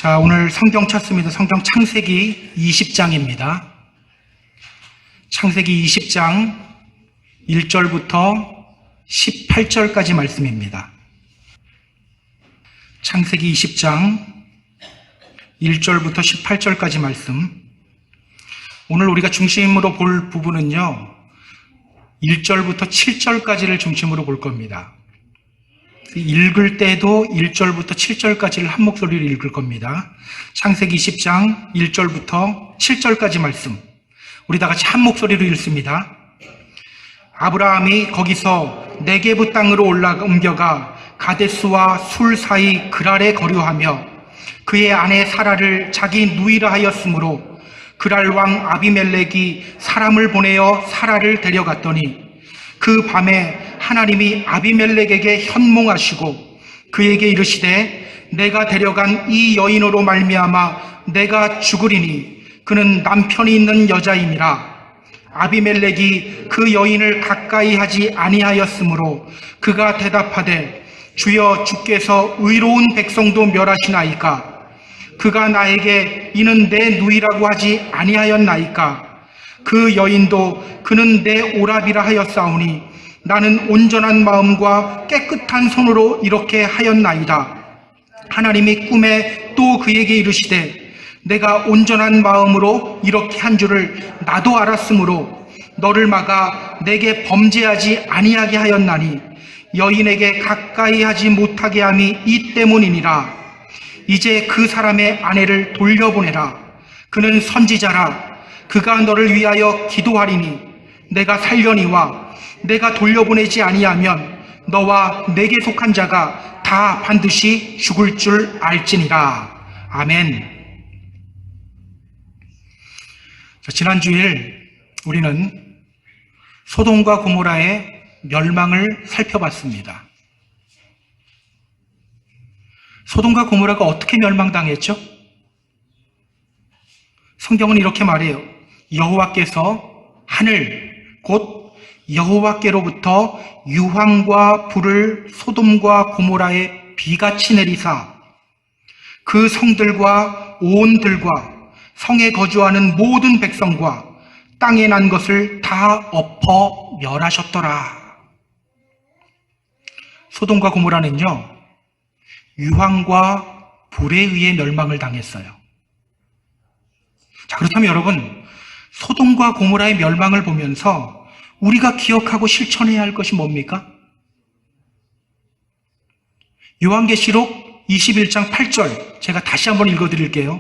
자, 오늘 성경 찾습니다. 성경 창세기 20장입니다. 창세기 20장 1절부터 18절까지 말씀입니다. 창세기 20장 1절부터 18절까지 말씀. 오늘 우리가 중심으로 볼 부분은요, 1절부터 7절까지를 중심으로 볼 겁니다. 읽을 때도 1절부터 7절까지를 한 목소리로 읽을 겁니다. 창세기 20장 1절부터 7절까지 말씀. 우리 다 같이 한 목소리로 읽습니다. 아브라함이 거기서 네게부 땅으로 옮겨가 가데스와 술 사이 그랄에 거류하며 그의 아내 사라를 자기 누이라 하였으므로 그랄 왕 아비멜렉이 사람을 보내어 사라를 데려갔더니 그 밤에 하나님이 아비멜렉에게 현몽하시고 그에게 이르시되 내가 데려간 이 여인으로 말미암아 내가 죽으리니 그는 남편이 있는 여자임이라. 아비멜렉이 그 여인을 가까이 하지 아니하였으므로 그가 대답하되 주여 주께서 의로운 백성도 멸하시나이까. 그가 나에게 이는 내 누이라고 하지 아니하였나이까. 그 여인도 그는 내 오라비라 하였사오니 나는 온전한 마음과 깨끗한 손으로 이렇게 하였나이다. 하나님이 꿈에 또 그에게 이르시되 내가 온전한 마음으로 이렇게 한 줄을 나도 알았으므로 너를 막아 내게 범죄하지 아니하게 하였나니 여인에게 가까이 하지 못하게 함이 이 때문이니라. 이제 그 사람의 아내를 돌려보내라. 그는 선지자라. 그가 너를 위하여 기도하리니 내가 살려니와 내가 돌려보내지 아니하면 너와 내게 속한 자가 다 반드시 죽을 줄 알지니라. 아멘. 자, 지난 주일 우리는 소돔과 고모라의 멸망을 살펴봤습니다. 소돔과 고모라가 어떻게 멸망당했죠? 성경은 이렇게 말해요. 여호와께서 하늘 곧 여호와께로부터 유황과 불을 소돔과 고모라에 비같이 내리사 그 성들과 온 들과 성에 거주하는 모든 백성과 땅에 난 것을 다 엎어 멸하셨더라. 소돔과 고모라는요, 유황과 불에 의해 멸망을 당했어요. 자, 그렇다면 여러분, 소돔과 고모라의 멸망을 보면서 우리가 기억하고 실천해야 할 것이 뭡니까? 요한계시록 21장 8절 제가 다시 한번 읽어드릴게요.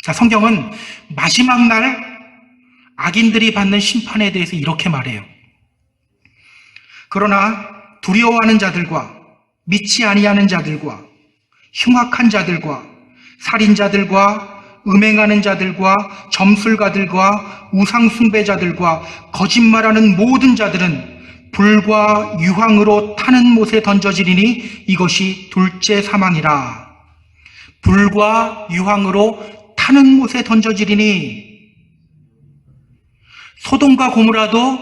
자, 성경은 마지막 날 악인들이 받는 심판에 대해서 이렇게 말해요. 그러나 두려워하는 자들과 믿지 아니하는 자들과 흉악한 자들과 살인자들과 음행하는 자들과 점술가들과 우상숭배자들과 거짓말하는 모든 자들은 불과 유황으로 타는 못에 던져지리니 이것이 둘째 사망이라. 불과 유황으로 타는 못에 던져지리니. 소돔과 고모라도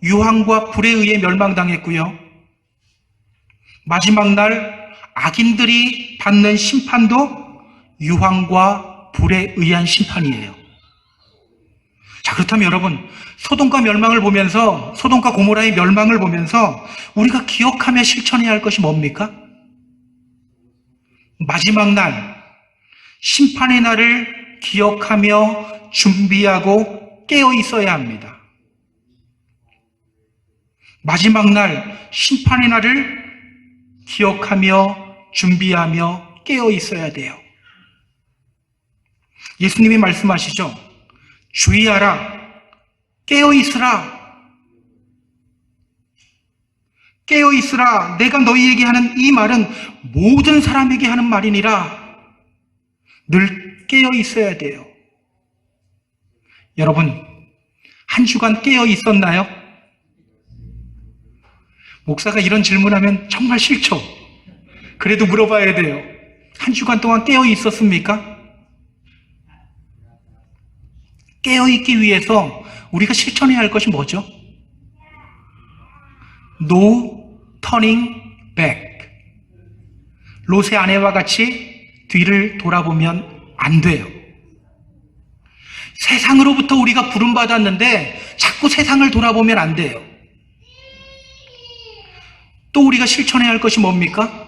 유황과 불에 의해 멸망당했고요. 마지막 날 악인들이 받는 심판도 유황과 불에 의한 심판이에요. 자, 그렇다면 여러분, 소돔과 멸망을 보면서, 소돔과 고모라의 멸망을 보면서 우리가 기억하며 실천해야 할 것이 뭡니까? 마지막 날, 심판의 날을 기억하며 준비하고 깨어 있어야 합니다. 마지막 날, 심판의 날을 기억하며 준비하며 깨어 있어야 돼요. 예수님이 말씀하시죠. 주의하라. 깨어 있으라. 깨어 있으라. 내가 너희에게 하는 이 말은 모든 사람에게 하는 말이니라. 늘 깨어 있어야 돼요. 여러분, 한 주간 깨어 있었나요? 목사가 이런 질문하면 정말 싫죠. 그래도 물어봐야 돼요. 한 주간 동안 깨어 있었습니까? 깨어있기 위해서 우리가 실천해야 할 것이 뭐죠? No turning back. 롯의 아내와 같이 뒤를 돌아보면 안 돼요. 세상으로부터 우리가 부름받았는데 자꾸 세상을 돌아보면 안 돼요. 또 우리가 실천해야 할 것이 뭡니까?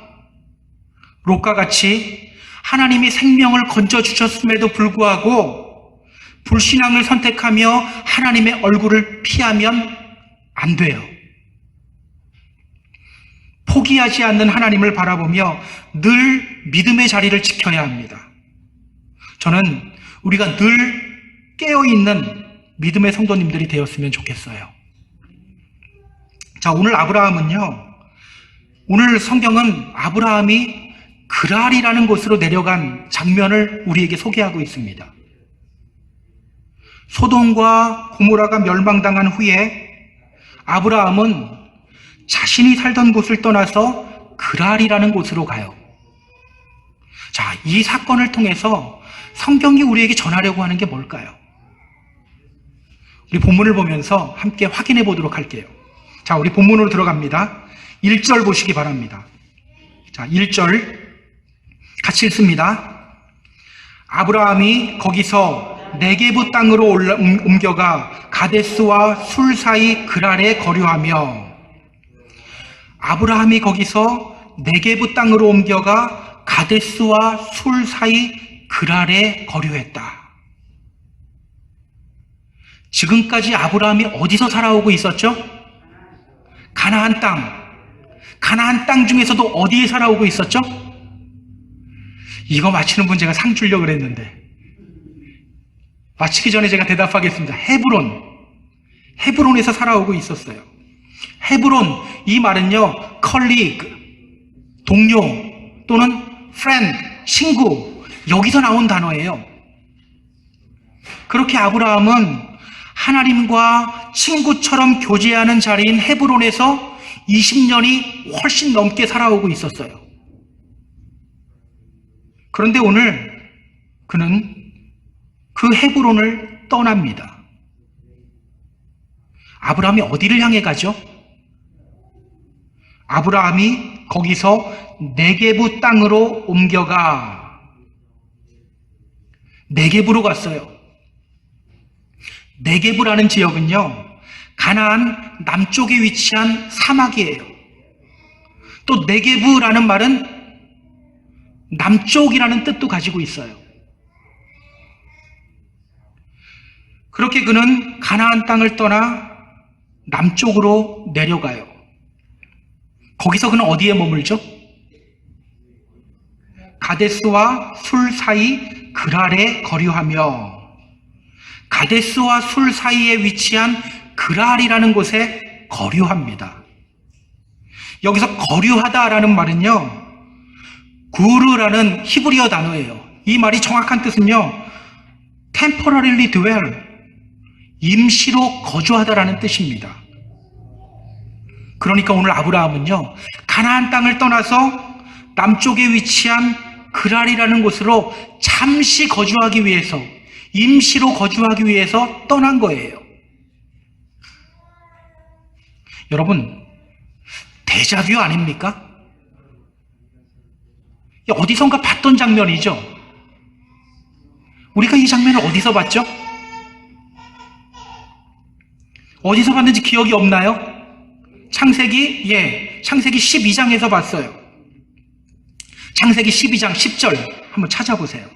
롯과 같이 하나님이 생명을 건져주셨음에도 불구하고 불신앙을 선택하며 하나님의 얼굴을 피하면 안 돼요. 포기하지 않는 하나님을 바라보며 늘 믿음의 자리를 지켜야 합니다. 저는 우리가 늘 깨어있는 믿음의 성도님들이 되었으면 좋겠어요. 자, 오늘 아브라함은요, 오늘 성경은 아브라함이 그랄이라는 곳으로 내려간 장면을 우리에게 소개하고 있습니다. 소돔과 고모라가 멸망당한 후에 아브라함은 자신이 살던 곳을 떠나서 그랄이라는 곳으로 가요. 자, 이 사건을 통해서 성경이 우리에게 전하려고 하는 게 뭘까요? 우리 본문을 보면서 함께 확인해 보도록 할게요. 자, 우리 본문으로 들어갑니다. 1절 보시기 바랍니다. 자, 1절 같이 읽습니다. 아브라함이 거기서 네게부 땅으로 옮겨가 가데스와 술 사이 그랄에 거류하며, 아브라함이 거기서 네게부 땅으로 옮겨가 가데스와 술 사이 그랄에 거류했다. 지금까지 아브라함이 어디서 살아오고 있었죠? 가나안 땅. 가나안 땅 중에서도 어디에 살아오고 있었죠? 이거 맞히는 분 제가 상 주려고 그랬는데 마치기 전에 제가 대답하겠습니다. 헤브론에서 살아오고 있었어요. 헤브론, 이 말은요, 컬리그, 동료 또는 friend, 친구, 여기서 나온 단어예요. 그렇게 아브라함은 하나님과 친구처럼 교제하는 자리인 헤브론에서 20년이 훨씬 넘게 살아오고 있었어요. 그런데 오늘 그는 그 헤브론을 떠납니다. 아브라함이 어디를 향해 가죠? 아브라함이 거기서 네게부 땅으로 옮겨가 네게부로 갔어요. 네게부라는 지역은요, 가나안 남쪽에 위치한 사막이에요. 또 네게부라는 말은 남쪽이라는 뜻도 가지고 있어요. 그렇게 그는 가나안 땅을 떠나 남쪽으로 내려가요. 거기서 그는 어디에 머물죠? 가데스와 술 사이 그랄에 거류하며, 가데스와 술 사이에 위치한 그랄이라는 곳에 거류합니다. 여기서 거류하다라는 말은요, 구르라는 히브리어 단어예요. 이 말이 정확한 뜻은요, temporarily dwell, 임시로 거주하다라는 뜻입니다. 그러니까 오늘 아브라함은요, 가나안 땅을 떠나서 남쪽에 위치한 그랄이라는 곳으로 잠시 거주하기 위해서, 임시로 거주하기 위해서 떠난 거예요. 여러분, 데자뷰 아닙니까? 어디선가 봤던 장면이죠? 우리가 이 장면을 어디서 봤죠? 어디서 봤는지 기억이 없나요? 창세기 12장에서 봤어요. 창세기 12장 10절 한번 찾아보세요.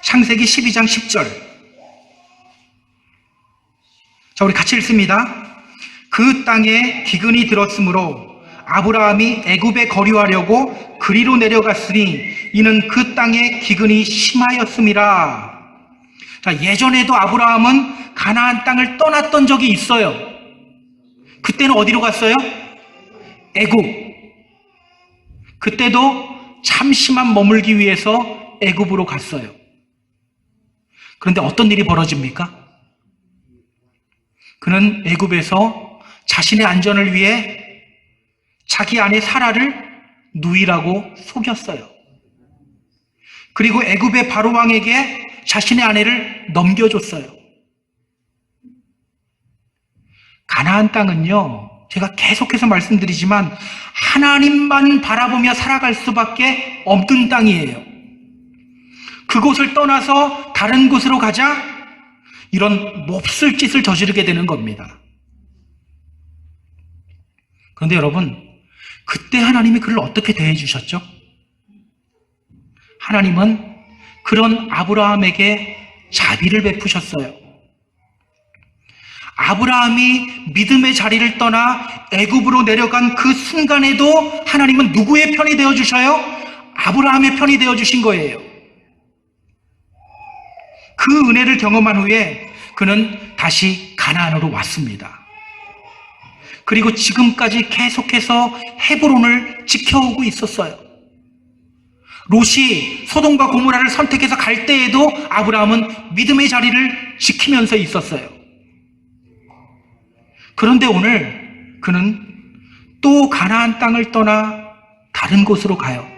창세기 12장 10절. 자, 우리 같이 읽습니다. 그 땅에 기근이 들었으므로 아브라함이 애굽에 거류하려고 그리로 내려갔으니 이는 그 땅에 기근이 심하였음이라. 자, 예전에도 아브라함은 가나안 땅을 떠났던 적이 있어요. 그때는 어디로 갔어요? 애굽. 그때도 잠시만 머물기 위해서 애굽으로 갔어요. 그런데 어떤 일이 벌어집니까? 그는 애굽에서 자신의 안전을 위해 자기 아내 사라를 누이라고 속였어요. 그리고 애굽의 바로 왕에게 자신의 아내를 넘겨줬어요. 가나안 땅은요, 제가 계속해서 말씀드리지만 하나님만 바라보며 살아갈 수밖에 없는 땅이에요. 그곳을 떠나서 다른 곳으로 가자, 이런 몹쓸 짓을 저지르게 되는 겁니다. 그런데 여러분, 그때 하나님이 그를 어떻게 대해 주셨죠? 하나님은 그런 아브라함에게 자비를 베푸셨어요. 아브라함이 믿음의 자리를 떠나 애굽으로 내려간 그 순간에도 하나님은 누구의 편이 되어 주셔요? 아브라함의 편이 되어 주신 거예요. 그 은혜를 경험한 후에 그는 다시 가나안으로 왔습니다. 그리고 지금까지 계속해서 헤브론을 지켜오고 있었어요. 롯이 소돔과 고모라를 선택해서 갈 때에도 아브라함은 믿음의 자리를 지키면서 있었어요. 그런데 오늘 그는 또 가나안 땅을 떠나 다른 곳으로 가요.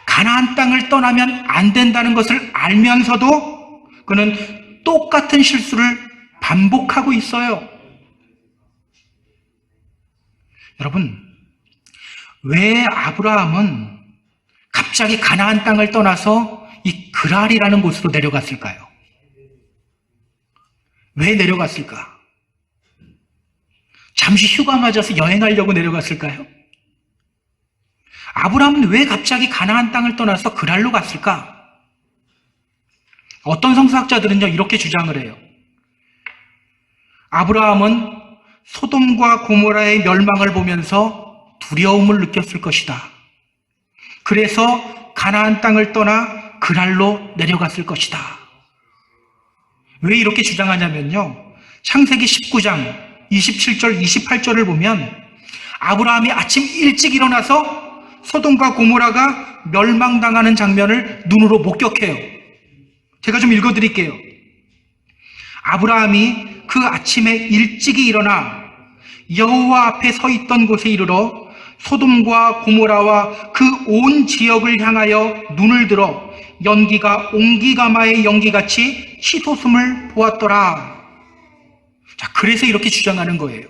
가나안 땅을 떠나면 안 된다는 것을 알면서도 그는 똑같은 실수를 반복하고 있어요. 여러분, 왜 아브라함은 갑자기 가나안 땅을 떠나서 이 그랄이라는 곳으로 내려갔을까요? 왜 내려갔을까? 잠시 휴가 맞아서 여행하려고 내려갔을까요? 아브라함은 왜 갑자기 가나안 땅을 떠나서 그랄로 갔을까? 어떤 성서학자들은요, 이렇게 주장을 해요. 아브라함은 소돔과 고모라의 멸망을 보면서 두려움을 느꼈을 것이다. 그래서 가나안 땅을 떠나 그랄로 내려갔을 것이다. 왜 이렇게 주장하냐면요, 창세기 19장 27절 28절을 보면 아브라함이 아침 일찍 일어나서 소돔과 고모라가 멸망당하는 장면을 눈으로 목격해요. 제가 좀 읽어드릴게요. 아브라함이 그 아침에 일찍이 일어나 여호와 앞에 서 있던 곳에 이르러 소돔과 고모라와 그 온 지역을 향하여 눈을 들어 연기가 옹기가마의 연기같이 치솟음을 보았더라. 자, 그래서 이렇게 주장하는 거예요.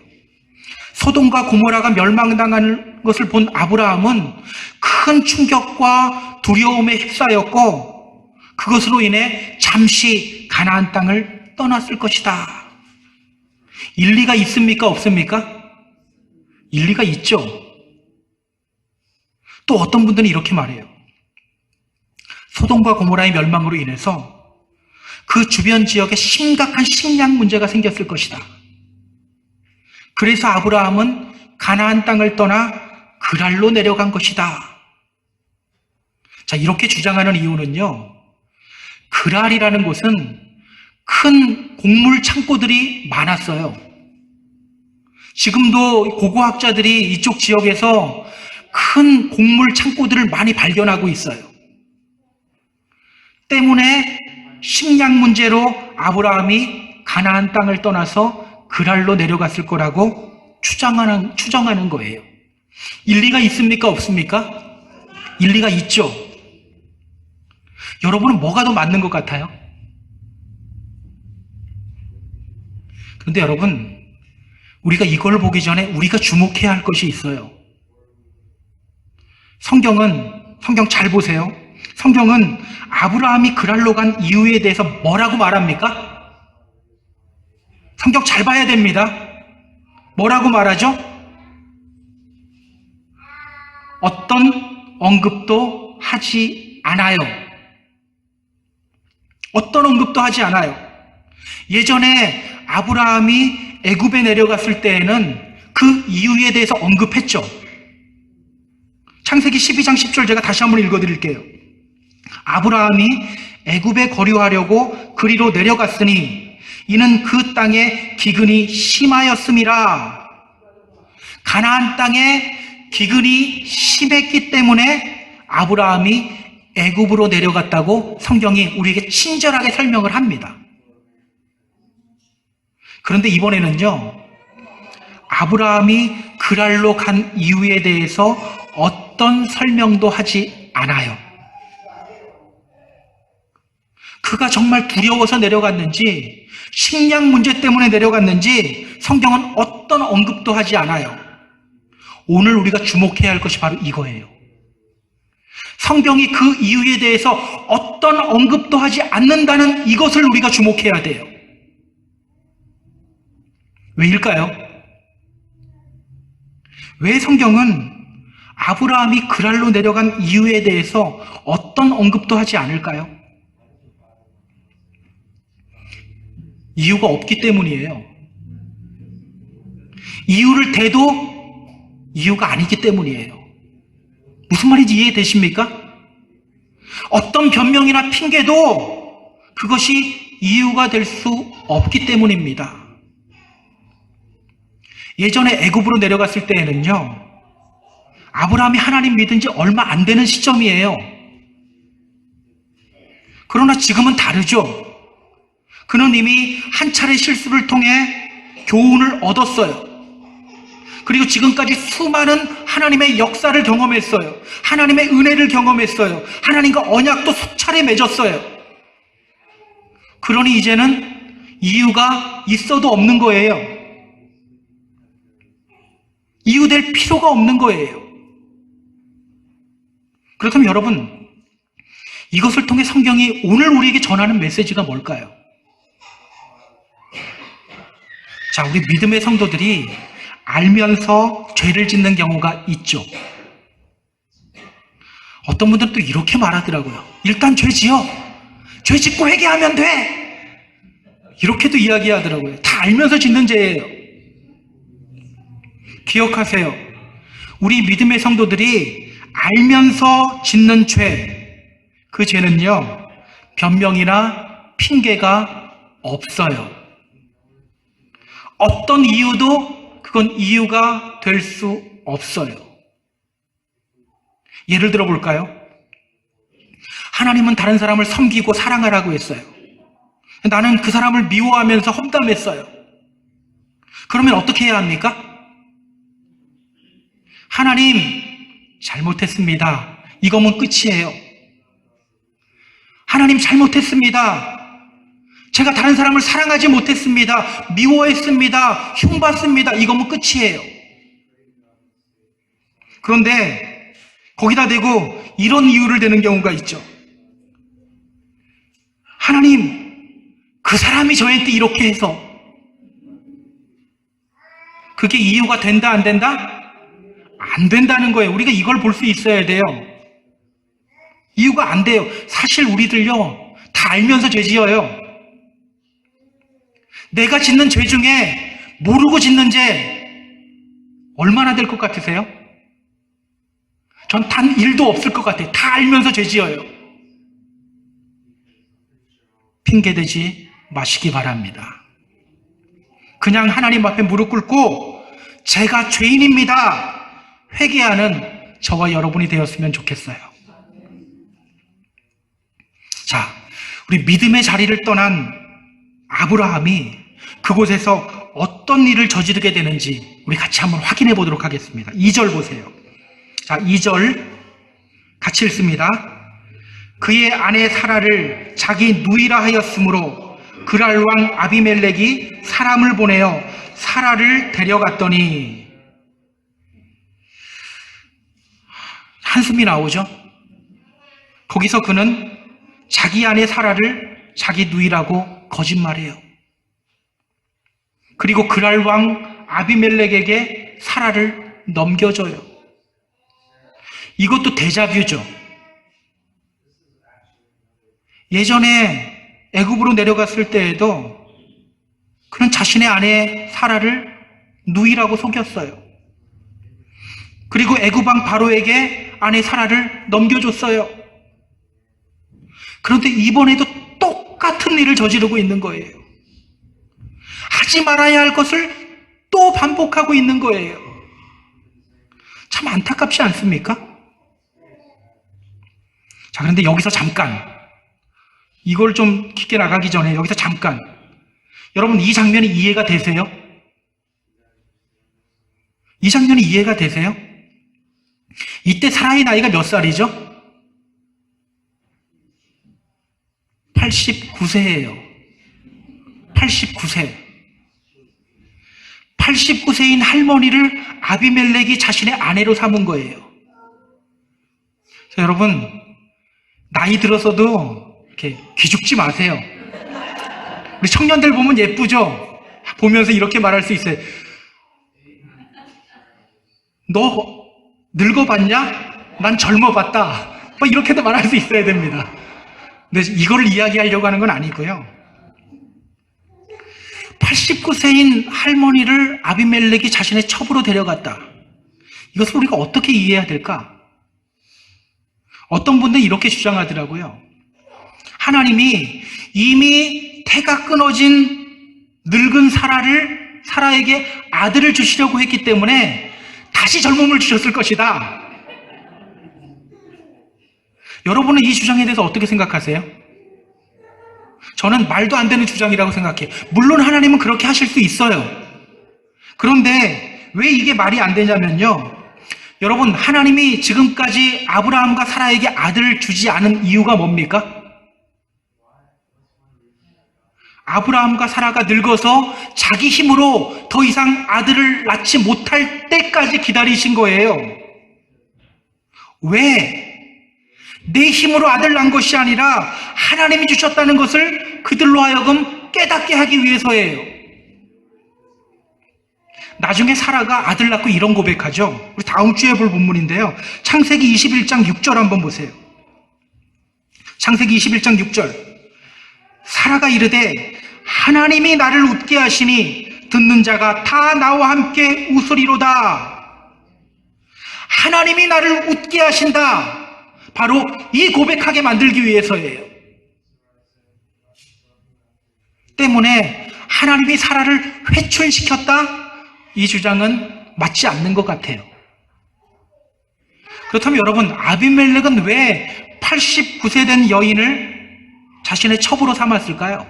소돔과 고모라가 멸망당하는 것을 본 아브라함은 큰 충격과 두려움에 휩싸였고 그것으로 인해 잠시 가나안 땅을 떠났을 것이다. 일리가 있습니까? 없습니까? 일리가 있죠. 또 어떤 분들은 이렇게 말해요. 소돔과 고모라의 멸망으로 인해서 그 주변 지역에 심각한 식량 문제가 생겼을 것이다. 그래서 아브라함은 가나안 땅을 떠나 그랄로 내려간 것이다. 자, 이렇게 주장하는 이유는요, 그랄이라는 곳은 큰 곡물 창고들이 많았어요. 지금도 고고학자들이 이쪽 지역에서 큰 곡물 창고들을 많이 발견하고 있어요. 때문에 식량 문제로 아브라함이 가나안 땅을 떠나서 그랄로 내려갔을 거라고 추정하는 거예요. 일리가 있습니까? 없습니까? 일리가 있죠. 여러분은 뭐가 더 맞는 것 같아요? 그런데 여러분, 우리가 이걸 보기 전에 우리가 주목해야 할 것이 있어요. 성경 잘 보세요. 성경은 아브라함이 그랄로 간 이유에 대해서 뭐라고 말합니까? 성경 잘 봐야 됩니다. 뭐라고 말하죠? 어떤 언급도 하지 않아요. 어떤 언급도 하지 않아요. 예전에 아브라함이 애굽에 내려갔을 때에는 그 이유에 대해서 언급했죠. 창세기 12장 10절 제가 다시 한번 읽어드릴게요. 아브라함이 애굽에 거류하려고 그리로 내려갔으니 이는 그 땅에 기근이 심하였음이라. 가나안 땅에 기근이 심했기 때문에 아브라함이 애굽으로 내려갔다고 성경이 우리에게 친절하게 설명을 합니다. 그런데 이번에는요, 아브라함이 그랄로 간 이유에 대해서 어떤 설명도 하지 않아요. 그가 정말 두려워서 내려갔는지 식량 문제 때문에 내려갔는지 성경은 어떤 언급도 하지 않아요. 오늘 우리가 주목해야 할 것이 바로 이거예요. 성경이 그 이유에 대해서 어떤 언급도 하지 않는다는 이것을 우리가 주목해야 돼요. 왜일까요? 왜 성경은 아브라함이 그랄로 내려간 이유에 대해서 어떤 언급도 하지 않을까요? 이유가 없기 때문이에요. 이유를 대도 이유가 아니기 때문이에요. 무슨 말인지 이해되십니까? 어떤 변명이나 핑계도 그것이 이유가 될 수 없기 때문입니다. 예전에 애굽으로 내려갔을 때에는요, 아브라함이 하나님 믿은 지 얼마 안 되는 시점이에요. 그러나 지금은 다르죠. 그는 이미 한 차례 실수를 통해 교훈을 얻었어요. 그리고 지금까지 수많은 하나님의 역사를 경험했어요. 하나님의 은혜를 경험했어요. 하나님과 언약도 수차례 맺었어요. 그러니 이제는 이유가 있어도 없는 거예요. 이유될 필요가 없는 거예요. 그렇다면 여러분, 이것을 통해 성경이 오늘 우리에게 전하는 메시지가 뭘까요? 자, 우리 믿음의 성도들이 알면서 죄를 짓는 경우가 있죠. 어떤 분들은 또 이렇게 말하더라고요. 일단 죄 지어. 죄 짓고 회개하면 돼. 이렇게도 이야기하더라고요. 다 알면서 짓는 죄예요. 기억하세요. 우리 믿음의 성도들이 알면서 짓는 죄, 그 죄는요, 변명이나 핑계가 없어요. 어떤 이유도 그건 이유가 될 수 없어요. 예를 들어 볼까요? 하나님은 다른 사람을 섬기고 사랑하라고 했어요. 나는 그 사람을 미워하면서 험담했어요. 그러면 어떻게 해야 합니까? 하나님, 잘못했습니다. 이거면 끝이에요. 하나님, 잘못했습니다. 제가 다른 사람을 사랑하지 못했습니다. 미워했습니다. 흉봤습니다. 이거면 끝이에요. 그런데 거기다 대고 이런 이유를 대는 경우가 있죠. 하나님, 그 사람이 저한테 이렇게 해서. 그게 이유가 된다, 안 된다? 안 된다는 거예요. 우리가 이걸 볼 수 있어야 돼요. 이유가 안 돼요. 사실 우리들요, 다 알면서 죄 지어요. 내가 짓는 죄 중에 모르고 짓는 죄 얼마나 될 것 같으세요? 전 단 1도 없을 것 같아요. 다 알면서 죄 지어요. 핑계대지 마시기 바랍니다. 그냥 하나님 앞에 무릎 꿇고 제가 죄인입니다. 회개하는 저와 여러분이 되었으면 좋겠어요. 자, 우리 믿음의 자리를 떠난 아브라함이 그곳에서 어떤 일을 저지르게 되는지 우리 같이 한번 확인해 보도록 하겠습니다. 2절 보세요. 자, 2절 같이 읽습니다. 그의 아내 사라를 자기 누이라 하였으므로 그랄 왕 아비멜렉이 사람을 보내어 사라를 데려갔더니, 한숨이 나오죠. 거기서 그는 자기 아내 사라를 자기 누이라고 거짓말해요. 그리고 그랄 왕 아비멜렉에게 사라를 넘겨줘요. 이것도 데자뷰죠. 예전에 애굽으로 내려갔을 때에도 그는 자신의 아내 사라를 누이라고 속였어요. 그리고 애굽 왕 바로에게 아내 사라를 넘겨줬어요. 그런데 이번에도 똑같은 일을 저지르고 있는 거예요. 하지 말아야 할 것을 또 반복하고 있는 거예요. 참 안타깝지 않습니까? 자, 그런데 여기서 잠깐, 이걸 좀 깊게 나가기 전에 여기서 잠깐, 여러분 이 장면이 이해가 되세요? 이 장면이 이해가 되세요? 이때 사라의 나이가 몇 살이죠? 89세예요. 89세. 89세인 할머니를 아비멜렉이 자신의 아내로 삼은 거예요. 자, 여러분, 나이 들어서도 이렇게 기죽지 마세요. 우리 청년들 보면 예쁘죠? 보면서 이렇게 말할 수 있어요. 너 늙어봤냐? 난 젊어봤다. 뭐 이렇게도 말할 수 있어야 됩니다. 근데 이걸 이야기하려고 하는 건 아니고요. 89세인 할머니를 아비멜렉이 자신의 첩으로 데려갔다. 이것을 우리가 어떻게 이해해야 될까? 어떤 분들은 이렇게 주장하더라고요. 하나님이 이미 태가 끊어진 늙은 사라에게 아들을 주시려고 했기 때문에 다시 젊음을 주셨을 것이다. 여러분은 이 주장에 대해서 어떻게 생각하세요? 저는 말도 안 되는 주장이라고 생각해요. 물론 하나님은 그렇게 하실 수 있어요. 그런데 왜 이게 말이 안 되냐면요. 여러분, 하나님이 지금까지 아브라함과 사라에게 아들을 주지 않은 이유가 뭡니까? 아브라함과 사라가 늙어서 자기 힘으로 더 이상 아들을 낳지 못할 때까지 기다리신 거예요. 왜? 내 힘으로 아들 낳은 것이 아니라 하나님이 주셨다는 것을 그들로 하여금 깨닫게 하기 위해서예요. 나중에 사라가 아들 낳고 이런 고백하죠. 우리 다음 주에 볼 본문인데요. 창세기 21장 6절 한번 보세요. 창세기 21장 6절. 사라가 이르되 하나님이 나를 웃게 하시니 듣는 자가 다 나와 함께 웃으리로다. 하나님이 나를 웃게 하신다. 바로 이 고백하게 만들기 위해서예요. 때문에 하나님이 사라를 회춘시켰다? 이 주장은 맞지 않는 것 같아요. 그렇다면 여러분, 아비멜렉은 왜 89세 된 여인을 자신의 첩으로 삼았을까요?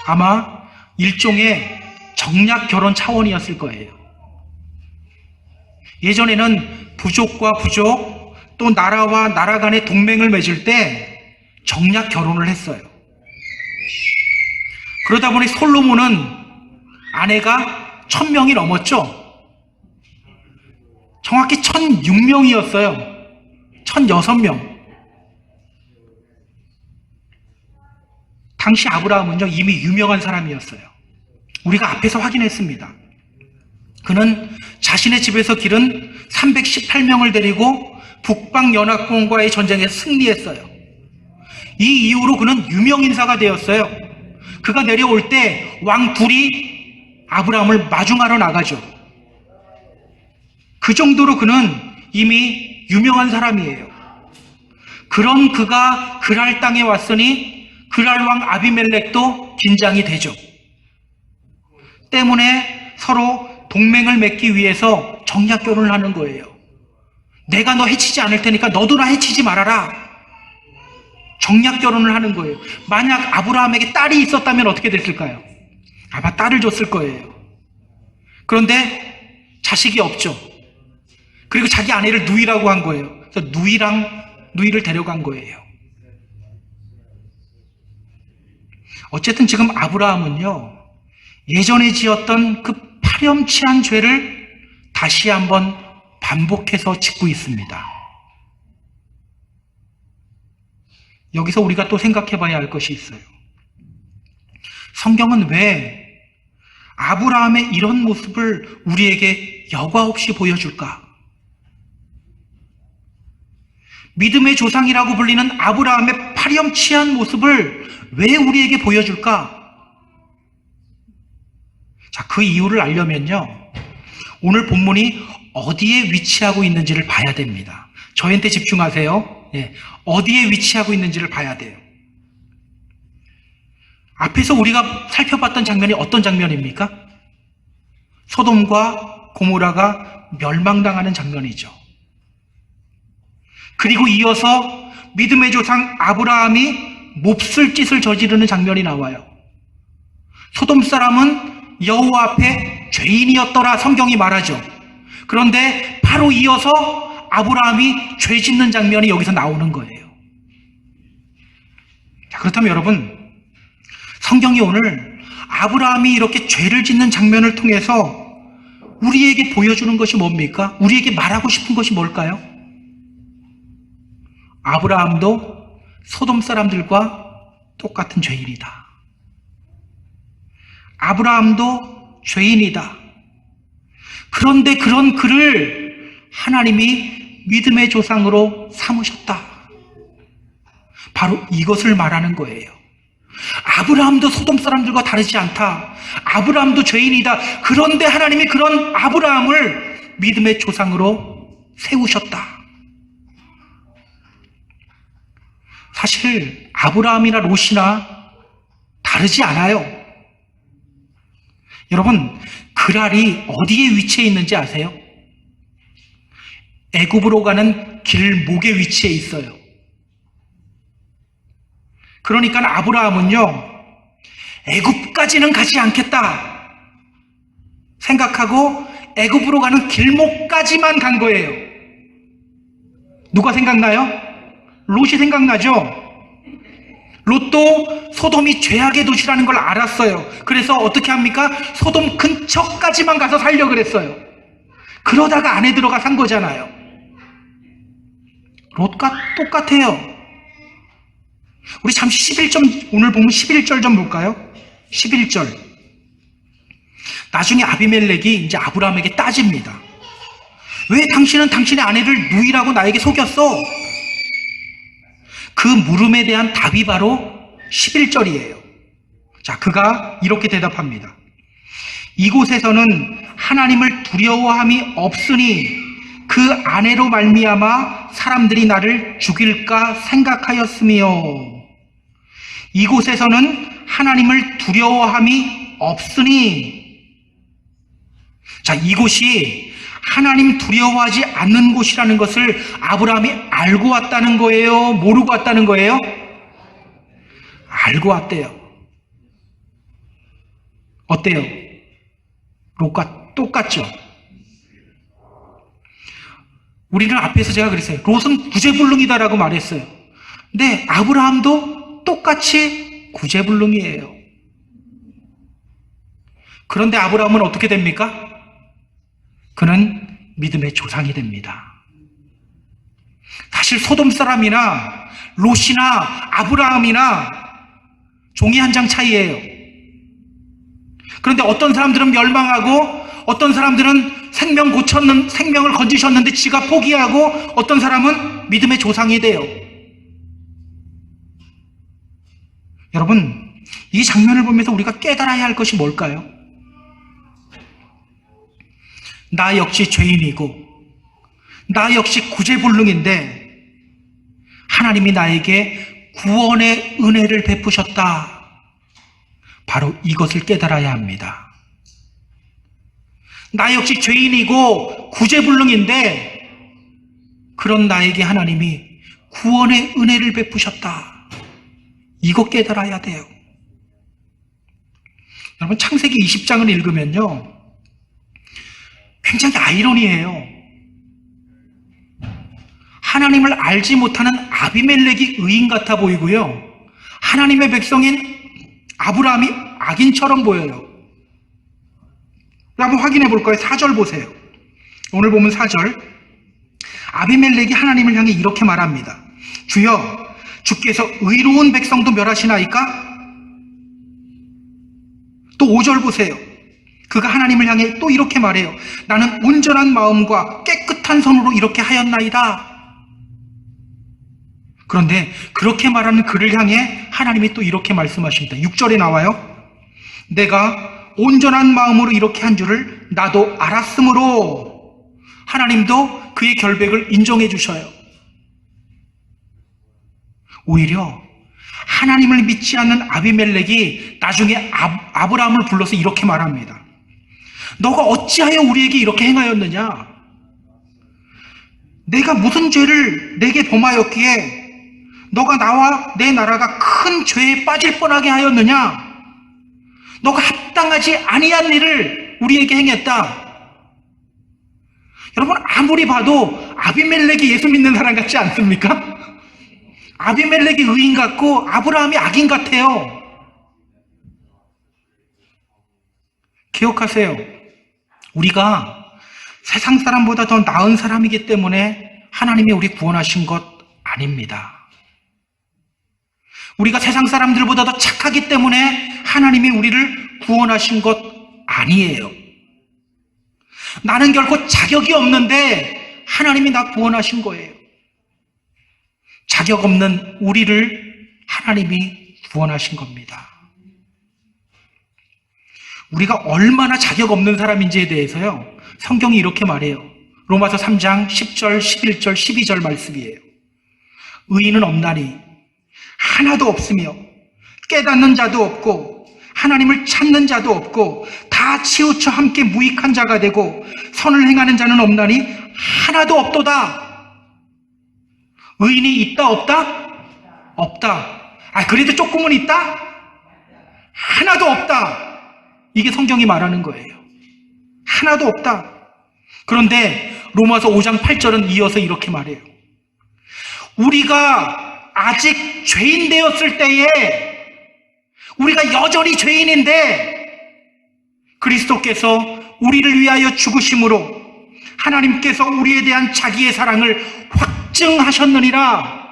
아마 일종의 정략 결혼 차원이었을 거예요. 예전에는 부족과 부족, 또 나라와 나라 간의 동맹을 맺을 때 정략 결혼을 했어요. 그러다 보니 솔로몬은 아내가 1000명이 넘었죠. 정확히 1006명이었어요. 1006명. 당시 아브라함은요, 이미 유명한 사람이었어요. 우리가 앞에서 확인했습니다. 그는 자신의 집에서 기른 318명을 데리고 북방연합군과의 전쟁에서 승리했어요. 이 이후로 그는 유명인사가 되었어요. 그가 내려올 때 왕 둘이 아브라함을 마중하러 나가죠. 그 정도로 그는 이미 유명한 사람이에요. 그런 그가 그랄 땅에 왔으니 그랄 왕 아비멜렉도 긴장이 되죠. 때문에 서로 동맹을 맺기 위해서 정략 결혼을 하는 거예요. 내가 너 해치지 않을 테니까 너도 나 해치지 말아라. 정략 결혼을 하는 거예요. 만약 아브라함에게 딸이 있었다면 어떻게 됐을까요? 아마 딸을 줬을 거예요. 그런데 자식이 없죠. 그리고 자기 아내를 누이라고 한 거예요. 그래서 누이를 데려간 거예요. 어쨌든 지금 아브라함은요, 예전에 지었던 그 파렴치한 죄를 다시 한번 반복해서 짓고 있습니다. 여기서 우리가 또 생각해 봐야 할 것이 있어요. 성경은 왜 아브라함의 이런 모습을 우리에게 여과 없이 보여줄까? 믿음의 조상이라고 불리는 아브라함의 파렴치한 모습을 왜 우리에게 보여줄까? 자, 그 이유를 알려면요, 오늘 본문이 어디에 위치하고 있는지를 봐야 됩니다. 저한테 집중하세요. 예, 어디에 위치하고 있는지를 봐야 돼요. 앞에서 우리가 살펴봤던 장면이 어떤 장면입니까? 소돔과 고모라가 멸망당하는 장면이죠. 그리고 이어서 믿음의 조상 아브라함이 몹쓸 짓을 저지르는 장면이 나와요. 소돔 사람은 여호와 앞에 죄인이었더라 성경이 말하죠. 그런데 바로 이어서 아브라함이 죄 짓는 장면이 여기서 나오는 거예요. 그렇다면 여러분, 성경이 오늘 아브라함이 이렇게 죄를 짓는 장면을 통해서 우리에게 보여주는 것이 뭡니까? 우리에게 말하고 싶은 것이 뭘까요? 아브라함도 소돔 사람들과 똑같은 죄인이다. 아브라함도 죄인이다. 그런데 그런 그를 하나님이 믿음의 조상으로 삼으셨다. 바로 이것을 말하는 거예요. 아브라함도 소돔 사람들과 다르지 않다. 아브라함도 죄인이다. 그런데 하나님이 그런 아브라함을 믿음의 조상으로 세우셨다. 사실 아브라함이나 롯이나 다르지 않아요. 여러분, 그랄이 어디에 위치해 있는지 아세요? 애굽으로 가는 길목에 위치해 있어요. 그러니까 아브라함은요, 애굽까지는 가지 않겠다 생각하고 애굽으로 가는 길목까지만 간 거예요. 누가 생각나요? 롯이 생각나죠? 롯도 소돔이 죄악의 도시라는 걸 알았어요. 그래서 어떻게 합니까? 소돔 근처까지만 가서 살려고 그랬어요. 그러다가 안에 들어가 산 거잖아요. 롯과 똑같아요. 우리 잠시 11점, 오늘 보면 11절 좀 볼까요? 11절. 나중에 아비멜렉이 이제 아브라함에게 따집니다. 왜 당신은 당신의 아내를 누이라고 나에게 속였어? 그 물음에 대한 답이 바로 11절이에요. 자, 그가 이렇게 대답합니다. 이곳에서는 하나님을 두려워함이 없으니 그 아내로 말미암아 사람들이 나를 죽일까 생각하였으며, 이곳에서는 하나님을 두려워함이 없으니, 자, 이곳이 하나님 두려워하지 않는 곳이라는 것을 아브라함이 알고 왔다는 거예요? 모르고 왔다는 거예요? 알고 왔대요. 어때요? 롯과 똑같죠? 우리는 앞에서 제가 그랬어요. 롯은 구제불능이다라고 말했어요. 근데 아브라함도 똑같이 구제불능이에요. 그런데 아브라함은 어떻게 됩니까? 그는 믿음의 조상이 됩니다. 사실 소돔 사람이나 롯이나 아브라함이나 종이 한 장 차이예요. 그런데 어떤 사람들은 멸망하고 어떤 사람들은 생명을 건지셨는데 지가 포기하고 어떤 사람은 믿음의 조상이 돼요. 여러분, 이 장면을 보면서 우리가 깨달아야 할 것이 뭘까요? 나 역시 죄인이고 나 역시 구제불능인데 하나님이 나에게 구원의 은혜를 베푸셨다. 바로 이것을 깨달아야 합니다. 나 역시 죄인이고 구제불능인데 그런 나에게 하나님이 구원의 은혜를 베푸셨다. 이거 깨달아야 돼요. 여러분, 창세기 20장을 읽으면요, 굉장히 아이러니해요. 하나님을 알지 못하는 아비멜렉이 의인 같아 보이고요, 하나님의 백성인 아브라함이 악인처럼 보여요. 한번 확인해 볼까요? 4절 보세요. 오늘 보면 4절. 아비멜렉이 하나님을 향해 이렇게 말합니다. 주여, 주께서 의로운 백성도 멸하시나이까? 또 5절 보세요. 그가 하나님을 향해 또 이렇게 말해요. 나는 온전한 마음과 깨끗한 손으로 이렇게 하였나이다. 그런데 그렇게 말하는 그를 향해 하나님이 또 이렇게 말씀하십니다. 6절에 나와요. 내가 온전한 마음으로 이렇게 한 줄을 나도 알았으므로, 하나님도 그의 결백을 인정해 주셔요. 오히려 하나님을 믿지 않는 아비멜렉이 나중에 아브라함을 불러서 이렇게 말합니다. 너가 어찌하여 우리에게 이렇게 행하였느냐? 내가 무슨 죄를 내게 범하였기에 너가 나와 내 나라가 큰 죄에 빠질 뻔하게 하였느냐? 너가 합당하지 아니한 일을 우리에게 행했다. 여러분, 아무리 봐도 아비멜렉이 예수 믿는 사람 같지 않습니까? 아비멜렉이 의인 같고 아브라함이 악인 같아요. 기억하세요. 우리가 세상 사람보다 더 나은 사람이기 때문에 하나님이 우리 구원하신 것 아닙니다. 우리가 세상 사람들보다 더 착하기 때문에 하나님이 우리를 구원하신 것 아니에요. 나는 결코 자격이 없는데 하나님이 나 구원하신 거예요. 자격 없는 우리를 하나님이 구원하신 겁니다. 우리가 얼마나 자격 없는 사람인지에 대해서요, 성경이 이렇게 말해요. 로마서 3장 10절, 11절, 12절 말씀이에요. 의인은 없나니 하나도 없으며 깨닫는 자도 없고 하나님을 찾는 자도 없고 다 치우쳐 함께 무익한 자가 되고 선을 행하는 자는 없나니 하나도 없도다. 의인이 있다 없다? 없다. 그래도 조금은 있다? 하나도 없다. 이게 성경이 말하는 거예요. 하나도 없다. 그런데 로마서 5장 8절은 이어서 이렇게 말해요. 우리가 아직 죄인 되었을 때에, 우리가 여전히 죄인인데 그리스도께서 우리를 위하여 죽으심으로 하나님께서 우리에 대한 자기의 사랑을 확증하셨느니라.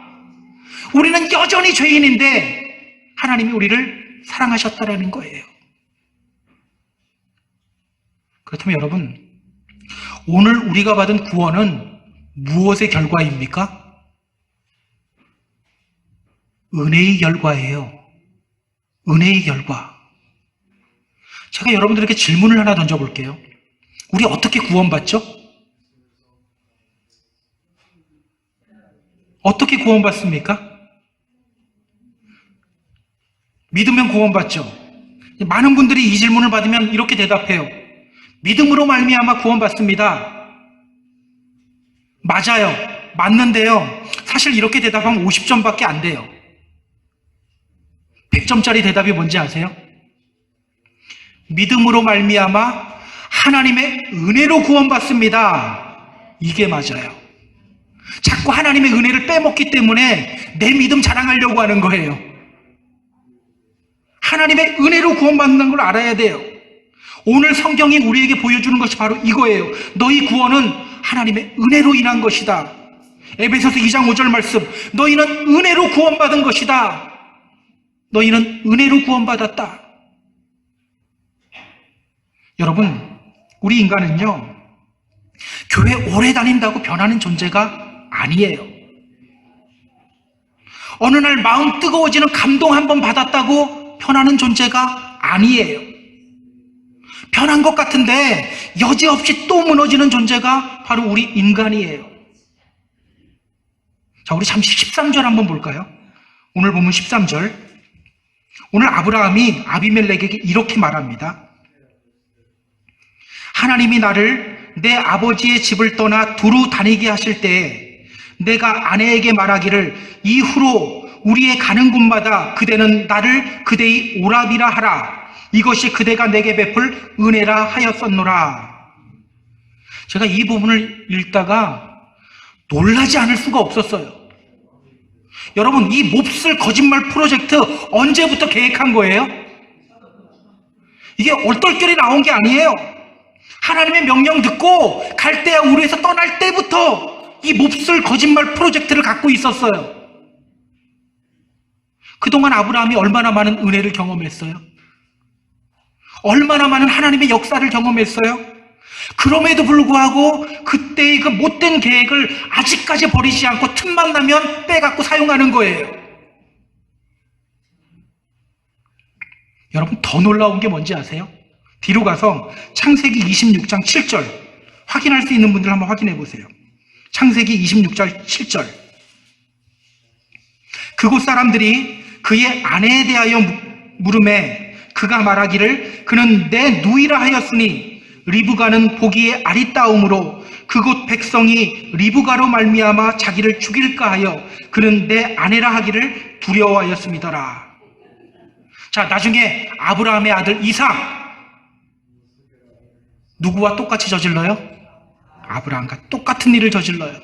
우리는 여전히 죄인인데 하나님이 우리를 사랑하셨다라는 거예요. 그렇다면 여러분, 오늘 우리가 받은 구원은 무엇의 결과입니까? 은혜의 결과예요. 은혜의 결과. 제가 여러분들에게 질문을 하나 던져볼게요. 우리 어떻게 구원받죠? 어떻게 구원받습니까? 믿으면 구원받죠. 많은 분들이 이 질문을 받으면 이렇게 대답해요. 믿음으로 말미암아 구원받습니다. 맞아요. 맞는데요. 사실 이렇게 대답하면 50점밖에 안 돼요. 100점짜리 대답이 뭔지 아세요? 믿음으로 말미암아 하나님의 은혜로 구원받습니다. 이게 맞아요. 자꾸 하나님의 은혜를 빼먹기 때문에 내 믿음 자랑하려고 하는 거예요. 하나님의 은혜로 구원받는 걸 알아야 돼요. 오늘 성경이 우리에게 보여주는 것이 바로 이거예요. 너희 구원은 하나님의 은혜로 인한 것이다. 에베소서 2장 5절 말씀, 너희는 은혜로 구원받은 것이다. 너희는 은혜로 구원받았다. 여러분, 우리 인간은요, 교회 오래 다닌다고 변하는 존재가 아니에요. 어느 날 마음 뜨거워지는 감동 한번 받았다고 변하는 존재가 아니에요. 변한 것 같은데 여지없이 또 무너지는 존재가 바로 우리 인간이에요. 자, 우리 잠시 13절 한번 볼까요? 오늘 보면 13절. 오늘 아브라함이 아비멜렉에게 이렇게 말합니다. 하나님이 나를 내 아버지의 집을 떠나 두루 다니게 하실 때에 내가 아내에게 말하기를 이후로 우리의 가는 곳마다 그대는 나를 그대의 오라비라 하라. 이것이 그대가 내게 베풀 은혜라 하였었노라. 제가 이 부분을 읽다가 놀라지 않을 수가 없었어요. 여러분, 이 몹쓸 거짓말 프로젝트 언제부터 계획한 거예요? 이게 얼떨결에 나온 게 아니에요. 하나님의 명령 듣고 갈대아 우르에서 떠날 때부터 이 몹쓸 거짓말 프로젝트를 갖고 있었어요. 그동안 아브라함이 얼마나 많은 은혜를 경험했어요? 얼마나 많은 하나님의 역사를 경험했어요? 그럼에도 불구하고 그때의 그 못된 계획을 아직까지 버리지 않고 틈만 나면 빼갖고 사용하는 거예요. 여러분, 더 놀라운 게 뭔지 아세요? 뒤로 가서 창세기 26장 7절 확인할 수 있는 분들 한번 확인해 보세요. 창세기 26장 7절. 그곳 사람들이 그의 아내에 대하여 물음에 그가 말하기를 그는 내 누이라 하였으니 리브가는 보기에 아리따움으로 그곳 백성이 리브가로 말미암아 자기를 죽일까 하여 그는 내 아내라 하기를 두려워하였음이더라. 자, 나중에 아브라함의 아들 이삭 누구와 똑같이 저질러요? 아브라함과 똑같은 일을 저질러요.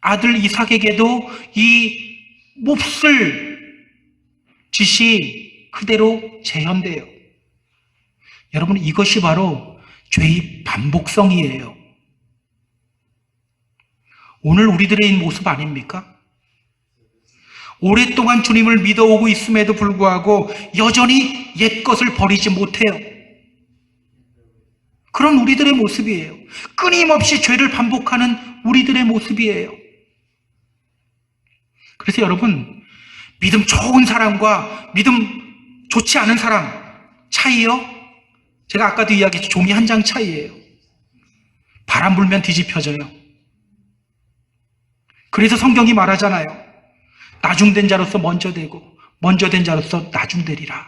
아들 이삭에게도 이 몹쓸 짓이 그대로 재현돼요. 여러분, 이것이 바로 죄의 반복성이에요. 오늘 우리들의 모습 아닙니까? 오랫동안 주님을 믿어오고 있음에도 불구하고 여전히 옛것을 버리지 못해요. 그런 우리들의 모습이에요. 끊임없이 죄를 반복하는 우리들의 모습이에요. 그래서 여러분, 믿음 좋은 사람과 믿음 좋지 않은 사람 차이요? 제가 아까도 이야기했죠. 종이 한 장 차이예요. 바람 불면 뒤집혀져요. 그래서 성경이 말하잖아요. 나중된 자로서 먼저 되고 먼저 된 자로서 나중되리라.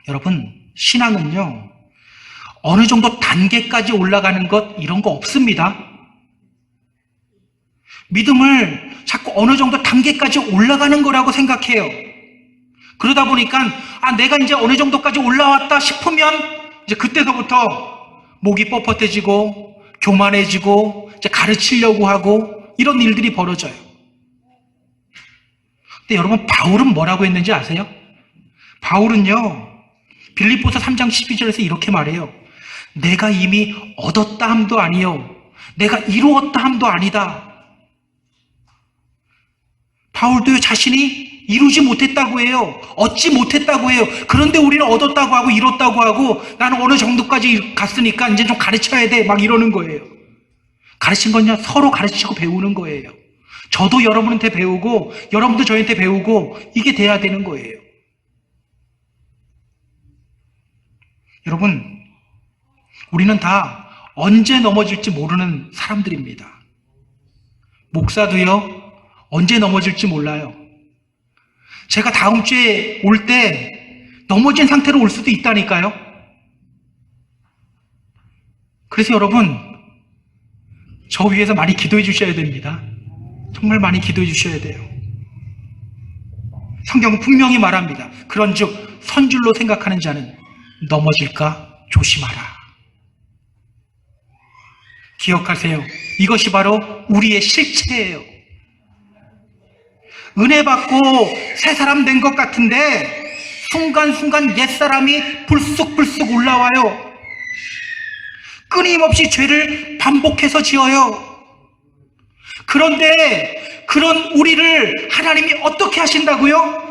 여러분, 신앙은요, 어느 정도 단계까지 올라가는 것 이런 거 없습니다. 믿음을 자꾸 어느 정도 단계까지 올라가는 거라고 생각해요. 그러다 보니까 내가 이제 어느 정도까지 올라왔다 싶으면 이제 그때서부터 목이 뻣뻣해지고 교만해지고 이제 가르치려고 하고 이런 일들이 벌어져요. 근데 여러분, 바울은 뭐라고 했는지 아세요? 바울은요, 빌립보서 3장 12절에서 이렇게 말해요. 내가 이미 얻었다 함도 아니요, 내가 이루었다 함도 아니다. 바울도 자신이 이루지 못했다고 해요. 얻지 못했다고 해요. 그런데 우리는 얻었다고 하고 이뤘다고 하고 나는 어느 정도까지 갔으니까 이제 좀 가르쳐야 돼 막 이러는 거예요. 가르친 건요, 서로 가르치고 배우는 거예요. 저도 여러분한테 배우고 여러분도 저한테 배우고 이게 돼야 되는 거예요. 여러분, 우리는 다 언제 넘어질지 모르는 사람들입니다. 목사도요, 언제 넘어질지 몰라요. 제가 다음 주에 올 때 넘어진 상태로 올 수도 있다니까요. 그래서 여러분, 저 위해서 많이 기도해 주셔야 됩니다. 정말 많이 기도해 주셔야 돼요. 성경은 분명히 말합니다. 그런즉 선줄로 생각하는 자는 넘어질까 조심하라. 기억하세요. 이것이 바로 우리의 실체예요. 은혜 받고 새 사람 된 것 같은데 순간순간 옛사람이 불쑥불쑥 올라와요. 끊임없이 죄를 반복해서 지어요. 그런데 그런 우리를 하나님이 어떻게 하신다고요?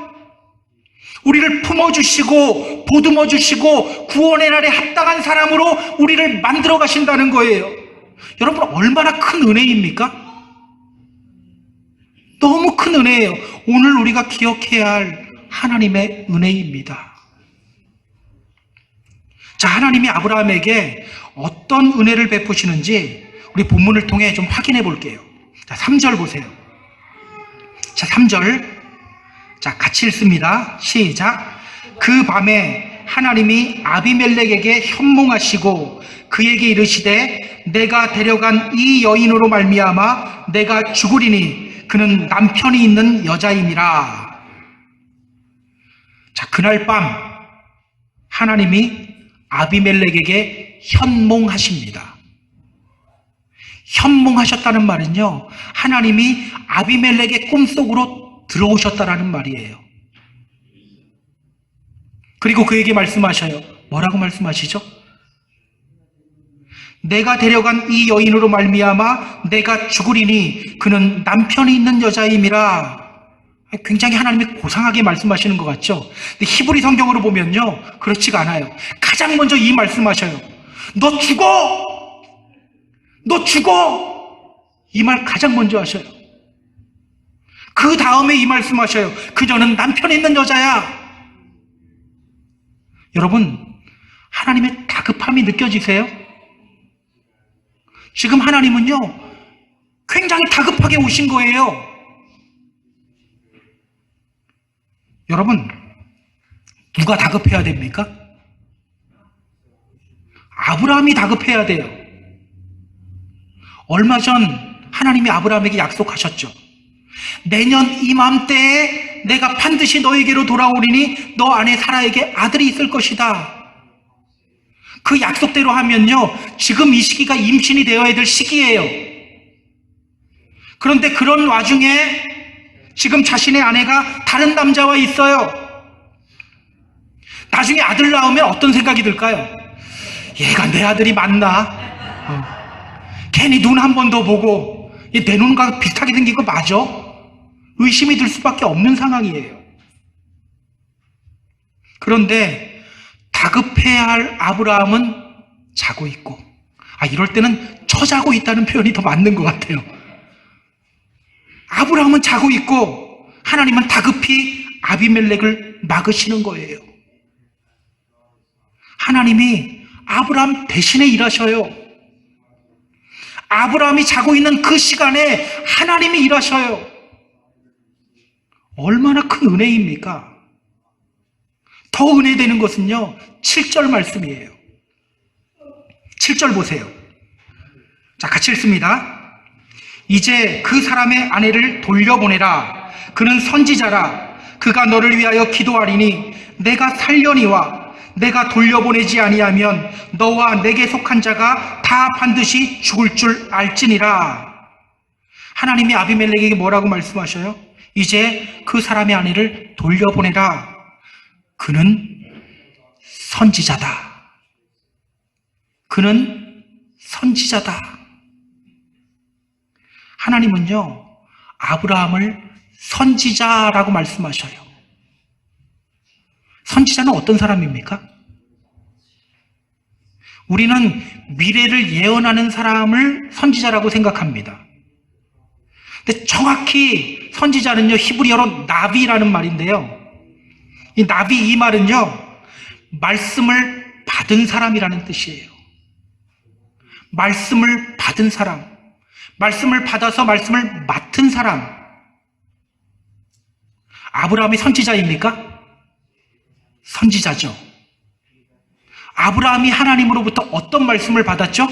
우리를 품어주시고 보듬어주시고 구원의 날에 합당한 사람으로 우리를 만들어 가신다는 거예요. 여러분, 얼마나 큰 은혜입니까? 너무 큰 은혜예요. 오늘 우리가 기억해야 할 하나님의 은혜입니다. 자, 하나님이 아브라함에게 어떤 은혜를 베푸시는지 우리 본문을 통해 좀 확인해 볼게요. 자, 3절 보세요. 자, 3절. 자, 같이 읽습니다. 시작. 그 밤에 하나님이 아비멜렉에게 현몽하시고 그에게 이르시되 내가 데려간 이 여인으로 말미암아 내가 죽으리니 그는 남편이 있는 여자임이라. 자, 그날 밤 하나님이 아비멜렉에게 현몽하십니다. 현몽하셨다는 말은요, 하나님이 아비멜렉의 꿈속으로 들어오셨다라는 말이에요. 그리고 그에게 말씀하셔요. 뭐라고 말씀하시죠? 내가 데려간 이 여인으로 말미암아 내가 죽으리니 그는 남편이 있는 여자임이라. 굉장히 하나님이 고상하게 말씀하시는 것 같죠? 근데 히브리 성경으로 보면요, 그렇지가 않아요. 가장 먼저 이 말씀하셔요. 너 죽어! 너 죽어! 이 말 가장 먼저 하셔요. 그 다음에 이 말씀하셔요. 그녀는 남편이 있는 여자야. 여러분, 하나님의 다급함이 느껴지세요? 지금 하나님은요, 굉장히 다급하게 오신 거예요. 여러분, 누가 다급해야 됩니까? 아브라함이 다급해야 돼요. 얼마 전 하나님이 아브라함에게 약속하셨죠. 내년 이맘때에 내가 반드시 너에게로 돌아오리니 너 안에 사라에게 아들이 있을 것이다. 그 약속대로 하면요, 지금 이 시기가 임신이 되어야 될 시기예요. 그런데 그런 와중에 지금 자신의 아내가 다른 남자와 있어요. 나중에 아들 낳으면 어떤 생각이 들까요? 얘가 내 아들이 맞나? 괜히 눈 한 번 더 보고 내 눈과 비슷하게 생긴 거 맞아? 의심이 들 수밖에 없는 상황이에요. 그런데 다급해야 할 아브라함은 자고 있고, 이럴 때는 처자고 있다는 표현이 더 맞는 것 같아요. 아브라함은 자고 있고 하나님은 다급히 아비멜렉을 막으시는 거예요. 하나님이 아브라함 대신에 일하셔요. 아브라함이 자고 있는 그 시간에 하나님이 일하셔요. 얼마나 큰 은혜입니까? 더 은혜되는 것은요, 7절 말씀이에요. 7절 보세요. 자, 같이 읽습니다. 이제 그 사람의 아내를 돌려보내라. 그는 선지자라. 그가 너를 위하여 기도하리니 내가 살려니와 내가 돌려보내지 아니하면 너와 내게 속한 자가 다 반드시 죽을 줄 알지니라. 하나님이 아비멜렉에게 뭐라고 말씀하셔요? 이제 그 사람의 아내를 돌려보내라. 그는 선지자다. 그는 선지자다. 하나님은요, 아브라함을 선지자라고 말씀하셔요. 선지자는 어떤 사람입니까? 우리는 미래를 예언하는 사람을 선지자라고 생각합니다. 근데 정확히 선지자는요, 히브리어로 나비라는 말인데요. 이 나비, 이 말은요, 말씀을 받은 사람이라는 뜻이에요. 말씀을 받은 사람. 말씀을 받아서 말씀을 맡은 사람. 아브라함이 선지자입니까? 선지자죠. 아브라함이 하나님으로부터 어떤 말씀을 받았죠?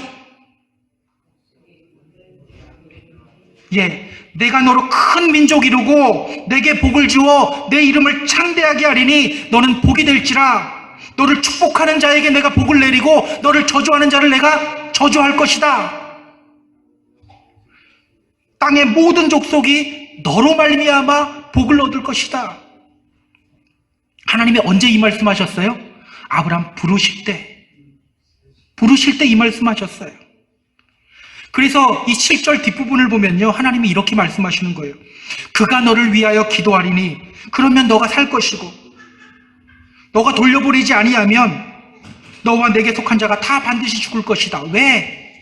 내가 너로 큰 민족 이루고 내게 복을 주어 내 이름을 창대하게 하리니 너는 복이 될지라. 너를 축복하는 자에게 내가 복을 내리고 너를 저주하는 자를 내가 저주할 것이다. 땅의 모든 족속이 너로 말미암아 복을 얻을 것이다. 하나님이 언제 이 말씀하셨어요? 아브라함 부르실 때 이 말씀하셨어요. 그래서 이 7절 뒷부분을 보면요, 하나님이 이렇게 말씀하시는 거예요. 그가 너를 위하여 기도하리니 그러면 너가 살 것이고 너가 돌려보내지 아니하면 너와 내게 속한 자가 다 반드시 죽을 것이다. 왜?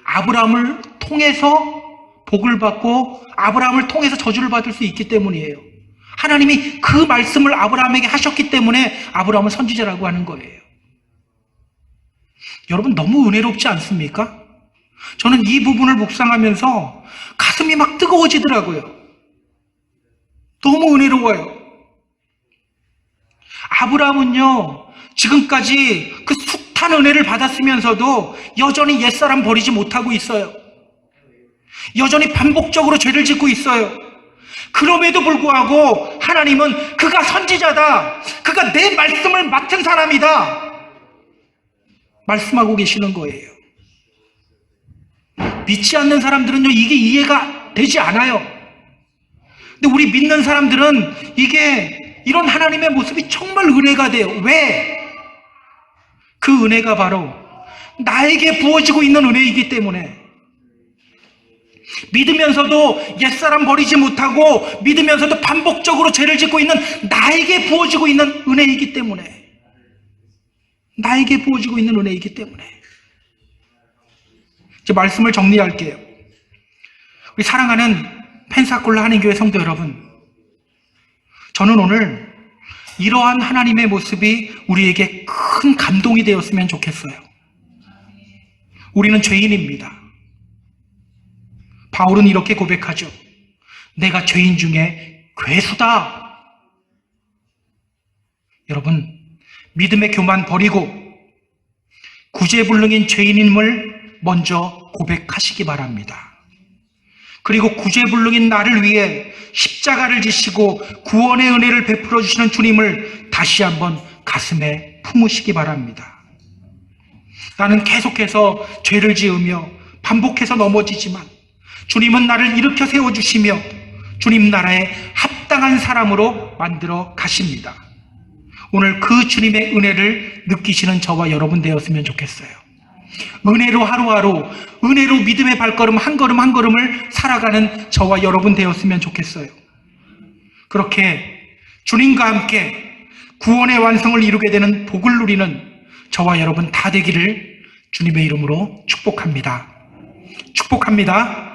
아브라함을 통해서 복을 받고 아브라함을 통해서 저주를 받을 수 있기 때문이에요. 하나님이 그 말씀을 아브라함에게 하셨기 때문에 아브라함은 선지자라고 하는 거예요. 여러분, 너무 은혜롭지 않습니까? 저는 이 부분을 묵상하면서 가슴이 막 뜨거워지더라고요. 너무 은혜로워요. 아브라함은요, 지금까지 그 숱한 은혜를 받았으면서도 여전히 옛사람 버리지 못하고 있어요. 여전히 반복적으로 죄를 짓고 있어요. 그럼에도 불구하고 하나님은 그가 선지자다. 그가 내 말씀을 맡은 사람이다. 말씀하고 계시는 거예요. 믿지 않는 사람들은요, 이게 이해가 되지 않아요. 근데 우리 믿는 사람들은 이런 하나님의 모습이 정말 은혜가 돼요. 왜? 그 은혜가 바로 나에게 부어지고 있는 은혜이기 때문에. 믿으면서도 옛사람 버리지 못하고 믿으면서도 반복적으로 죄를 짓고 있는 나에게 부어지고 있는 은혜이기 때문에. 나에게 부어지고 있는 은혜이기 때문에. 이제 말씀을 정리할게요. 우리 사랑하는 펜사콜라 한인교회 성도 여러분, 저는 오늘 이러한 하나님의 모습이 우리에게 큰 감동이 되었으면 좋겠어요. 우리는 죄인입니다. 바울은 이렇게 고백하죠. 내가 죄인 중에 괴수다. 여러분, 믿음의 교만 버리고 구제불능인 죄인임을 먼저 고백하시기 바랍니다. 그리고 구제불능인 나를 위해 십자가를 지시고 구원의 은혜를 베풀어 주시는 주님을 다시 한번 가슴에 품으시기 바랍니다. 나는 계속해서 죄를 지으며 반복해서 넘어지지만 주님은 나를 일으켜 세워주시며 주님 나라에 합당한 사람으로 만들어 가십니다. 오늘 그 주님의 은혜를 느끼시는 저와 여러분 되었으면 좋겠어요. 은혜로 하루하루, 은혜로 믿음의 발걸음 한 걸음 한 걸음을 살아가는 저와 여러분 되었으면 좋겠어요. 그렇게 주님과 함께 구원의 완성을 이루게 되는 복을 누리는 저와 여러분 다 되기를 주님의 이름으로 축복합니다. 축복합니다.